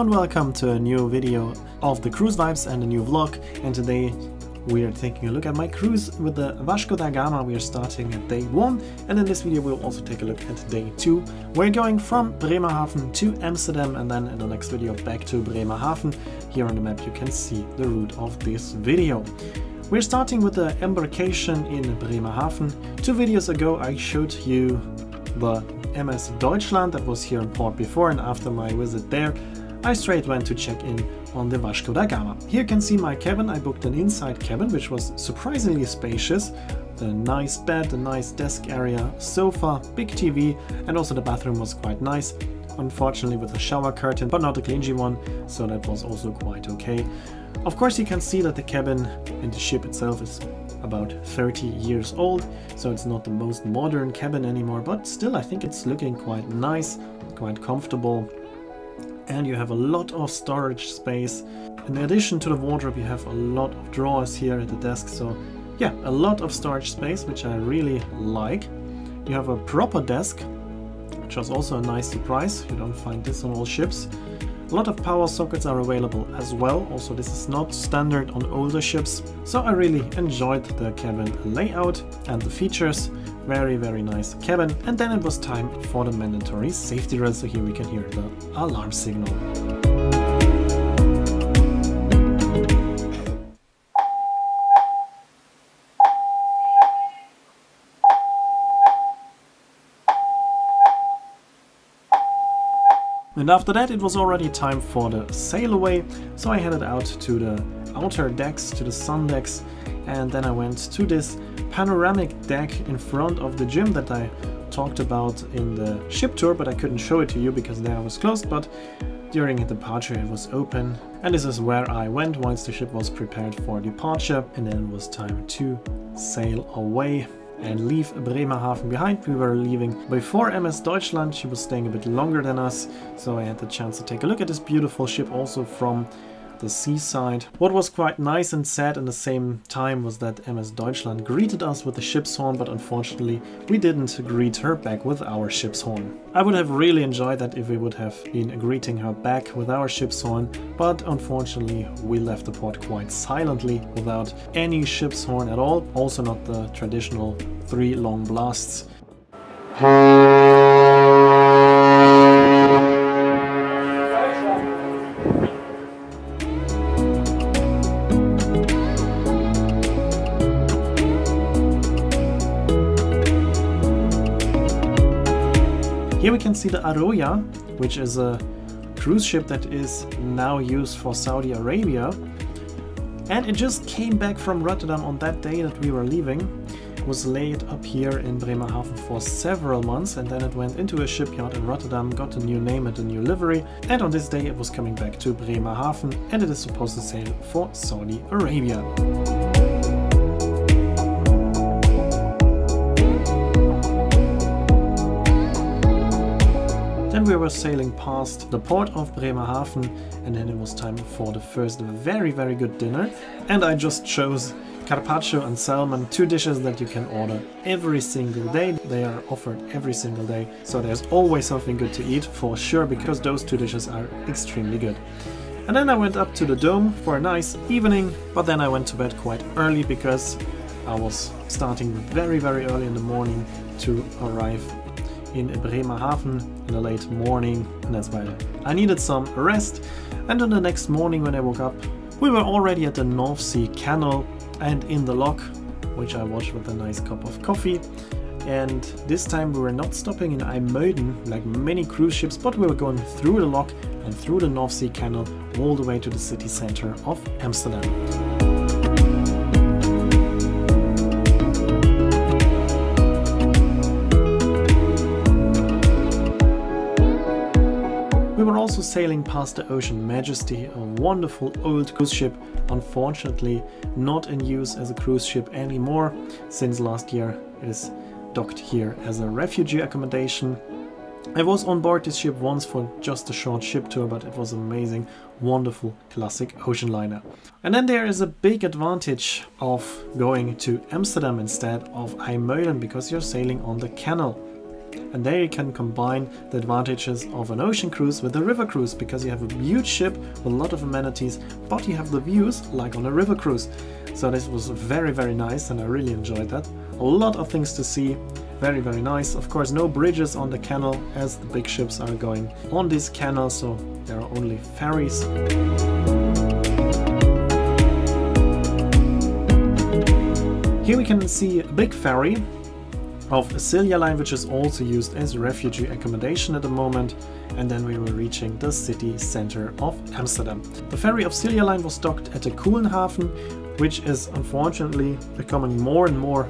and welcome to a new video of the cruise vibes and a new vlog. And today we are taking a look at my cruise with the Vasco Da Gama. We are starting at day 1, and in this video we'll also take a look at day 2. We're going from Bremerhaven to Amsterdam, and then in the next video back to Bremerhaven. Here on the map you can see the route of this video. We're starting with the embarkation in Bremerhaven. 2 videos ago I showed you the MS Deutschland that was here in port before, and after my visit there I straight went to check in on the Vasco Da Gama. Here you can see my cabin. I booked an inside cabin which was surprisingly spacious. A nice bed, a nice desk area, sofa, big TV, and also the bathroom was quite nice. Unfortunately with a shower curtain, but not a clingy one, so that was also quite okay. Of course you can see that the cabin and the ship itself is about 30 years old, so it's not the most modern cabin anymore, but still I think it's looking quite nice, quite comfortable. And you have a lot of storage space. In addition to the wardrobe you have a lot of drawers here at the desk, so yeah, a lot of storage space, which I really like. You have a proper desk, which was also a nice surprise. You don't find this on all ships. A lot of power sockets are available as well. Also, this is not standard on older ships. So I really enjoyed the cabin layout and the features. Very nice cabin. And then it was time for the mandatory safety drill. So here we can hear the alarm signal. And after that it was already time for the sail away, so I headed out to the outer decks, to the sun decks, and then I went to this panoramic deck in front of the gym that I talked about in the ship tour, but I couldn't show it to you because there it was closed, but during departure it was open. And this is where I went once the ship was prepared for departure, and then it was time to sail away and leave Bremerhaven behind. We were leaving before MS Deutschland. She was staying a bit longer than us, so I had the chance to take a look at this beautiful ship also from the seaside. What was quite nice and sad at the same time was that MS Deutschland greeted us with the ship's horn, but unfortunately we didn't greet her back with our ship's horn. I would have really enjoyed that if we would have been greeting her back with our ship's horn, but unfortunately we left the port quite silently without any ship's horn at all, also not the traditional 3 long blasts. Here we can see the Aroya, which is a cruise ship that is now used for Saudi Arabia. And it just came back from Rotterdam on that day that we were leaving. It was laid up here in Bremerhaven for several months, and then it went into a shipyard in Rotterdam, got a new name and a new livery, and on this day it was coming back to Bremerhaven, and it is supposed to sail for Saudi Arabia. Then we were sailing past the port of Bremerhaven, and then it was time for the first very good dinner. And I just chose carpaccio and salmon, 2 dishes that you can order every single day. They are offered every single day, so there's always something good to eat for sure, because those 2 dishes are extremely good. And then I went up to the dome for a nice evening, but then I went to bed quite early because I was starting very early in the morning to arrive in Bremerhaven in the late morning, and that's why I needed some rest. And on the next morning when I woke up, we were already at the North Sea Canal and in the lock, which I watched with a nice cup of coffee. And this time we were not stopping in IJmuiden like many cruise ships, but we were going through the lock and through the North Sea Canal all the way to the city center of Amsterdam. We were also sailing past the Ocean Majesty, a wonderful old cruise ship, unfortunately not in use as a cruise ship anymore. Since last year it is docked here as a refugee accommodation. I was on board this ship once for just a short ship tour, but it was amazing, wonderful classic ocean liner. And then there is a big advantage of going to Amsterdam instead of IJmuiden, because you're sailing on the canal. and there you can combine the advantages of an ocean cruise with a river cruise, because you have a huge ship with a lot of amenities, but you have the views like on a river cruise. So this was very nice, and I really enjoyed that. A lot of things to see, very nice. Of course, no bridges on the canal, as the big ships are going on this canal, so there are only ferries. Here we can see a big ferry of Silja Line, which is also used as refugee accommodation at the moment, and then we were reaching the city center of Amsterdam. The ferry of Silja Line was docked at the Koelenhaven, which is unfortunately becoming more and more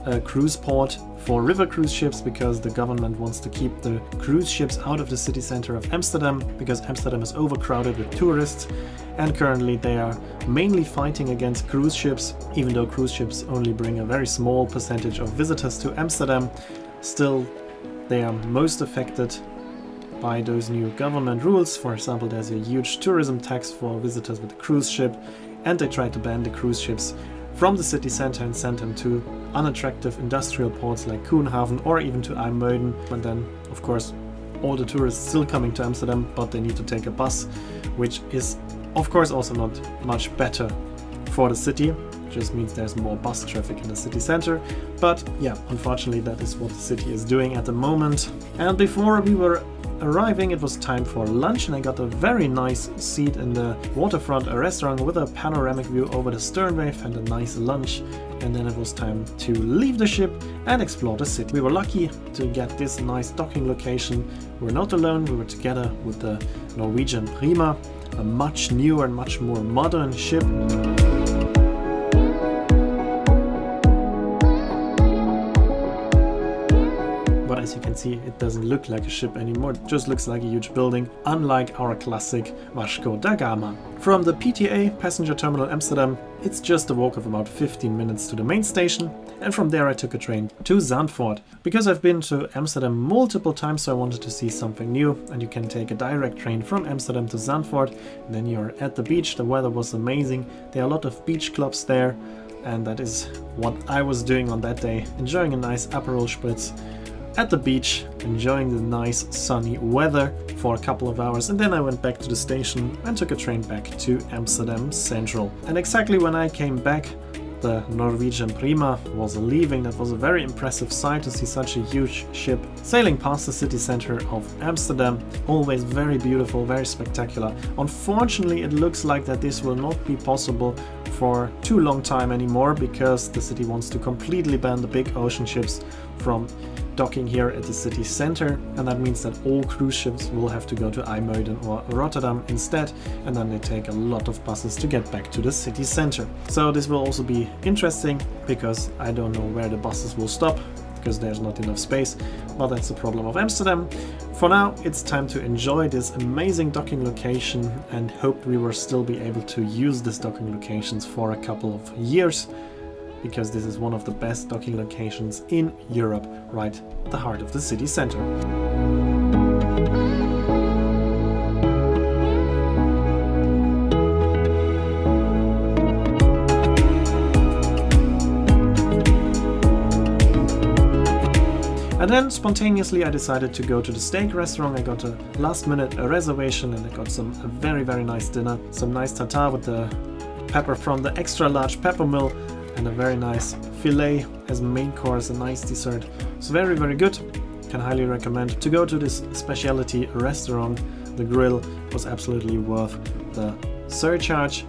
a cruise port for river cruise ships, because the government wants to keep the cruise ships out of the city center of Amsterdam, because Amsterdam is overcrowded with tourists, and currently they are mainly fighting against cruise ships. Even though cruise ships only bring a very small percentage of visitors to Amsterdam, still they are most affected by those new government rules. For example, there's a huge tourism tax for visitors with a cruise ship, and they try to ban the cruise ships from the city center and send them to unattractive industrial ports like Koelenhaven or even to IJmuiden. And then, of course, all the tourists still coming to Amsterdam, but they need to take a bus, which is, of course, also not much better for the city. It just means there's more bus traffic in the city center. But yeah, unfortunately, that is what the city is doing at the moment. And before we were arriving, it was time for lunch, and I got a very nice seat in the waterfront restaurant with a panoramic view over the sternwave and a nice lunch. And then it was time to leave the ship and explore the city. We were lucky to get this nice docking location. We were not alone, we were together with the Norwegian Prima, a much newer and much more modern ship. But as you can see, it doesn't look like a ship anymore, it just looks like a huge building, unlike our classic Vasco da Gama. From the PTA, Passenger Terminal Amsterdam, it's just a walk of about 15 minutes to the main station, and from there I took a train to Zandvoort. Because I've been to Amsterdam multiple times, so I wanted to see something new, and you can take a direct train from Amsterdam to Zandvoort, and then you're at the beach. The weather was amazing, there are a lot of beach clubs there, and that is what I was doing on that day, enjoying a nice Aperol Spritz at the beach, enjoying the nice sunny weather for a couple of hours, and then I went back to the station and took a train back to Amsterdam Central. And exactly when I came back, the Norwegian Prima was leaving. That was a very impressive sight to see such a huge ship sailing past the city center of Amsterdam. Always very beautiful, very spectacular. Unfortunately, it looks like that this will not be possible for too long time anymore, because the city wants to completely ban the big ocean ships from docking here at the city center, and that means that all cruise ships will have to go to IJmuiden or Rotterdam instead, and then they take a lot of buses to get back to the city center. So this will also be interesting, because I don't know where the buses will stop, because there's not enough space, but that's the problem of Amsterdam. For now, it's time to enjoy this amazing docking location, and hope we will still be able to use this docking locations for a couple of years, because this is one of the best docking locations in Europe, right at the heart of the city center. And then spontaneously I decided to go to the steak restaurant. I got a last minute reservation, and I got some very nice dinner. Some nice tartare with the pepper from the extra large pepper mill, and a very nice filet as main course, a nice dessert. It's very good. Can highly recommend to go to this specialty restaurant. The grill was absolutely worth the surcharge.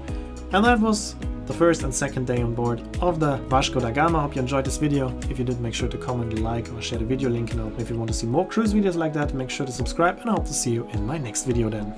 And that was the first and second day on board of the Vasco da Gama. Hope you enjoyed this video. If you did, make sure to comment, like, or share the video link. And if you want to see more cruise videos like that, make sure to subscribe, and I hope to see you in my next video then.